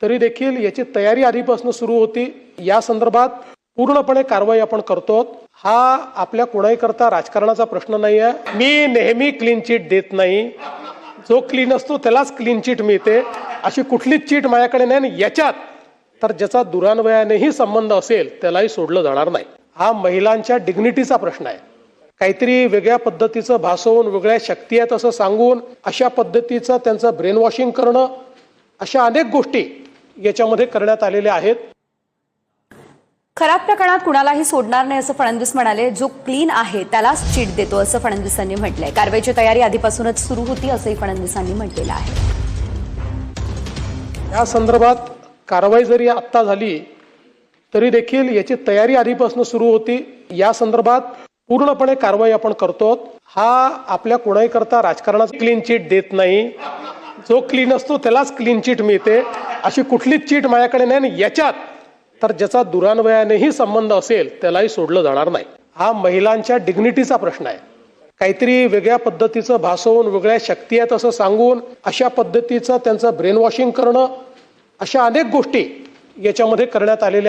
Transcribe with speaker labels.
Speaker 1: तरी देखील याची तयारी आधीपासून सुरू होती। या संदर्भात पूर्णपणे कारवाई आपण करतो। हा आपल्या कोणाही करता राजकारणाचा प्रश्न नाही आहे। मी नेहमी क्लीन चिट देत नाही, जो क्लीन असतो त्यालाच क्लीन चिट मिळते, अशी कुठलीच चिट माझ्याकडे नाही। आणि याच्यात तर ज्याचा दुरान्वयानेही संबंध असेल त्यालाही सोडलं जाणार नाही। हा महिलांच्या डिग्निटीचा प्रश्न आहे। काहीतरी वेगळ्या पद्धतीचं भासवून, वेगळ्या शक्ती आहेत असं सांगून, अशा पद्धतीचं त्यांचं ब्रेन वॉशिंग करणं, अशा अनेक गोष्टी याच्यामध्ये करण्यात आलेल्या आहेत।
Speaker 2: खराब प्रकरणात कुणालाही सोडणार नाही असं फडणवीस म्हणाले। जो क्लीन आहे त्यालाच चीट देतो असं फडणवीसांनी म्हटलंय। कारवाईची तयारी आधीपासूनच सुरू होती असंही फडणवीसांनी म्हटलेलं आहे।
Speaker 1: या संदर्भात कारवाई जरी आत्ता झाली तरी देखील याची तयारी आधीपासून सुरू होती। या संदर्भात पूर्णपणे कारवाई आपण करतो। हा आपल्या कोणाही करता राजकारणाचा क्लीन चिट देत नाही, जो क्लीन असतो त्यालाच क्लीन चिट मिळते, अशी कुठलीच चिट माझ्याकडे नाही। आणि याच्यात तर ज्याचा दुरान्वयानेही संबंध असेल त्यालाही सोडलं जाणार नाही। हा महिलांच्या डिग्निटीचा प्रश्न आहे। काहीतरी वेगळ्या पद्धतीचं भासवून, वेगळ्या शक्ती आहेत असं सांगून, अशा पद्धतीचं त्यांचं ब्रेन वॉशिंग करणं, अशा अनेक गोष्टी याच्यामध्ये करण्यात आलेल्या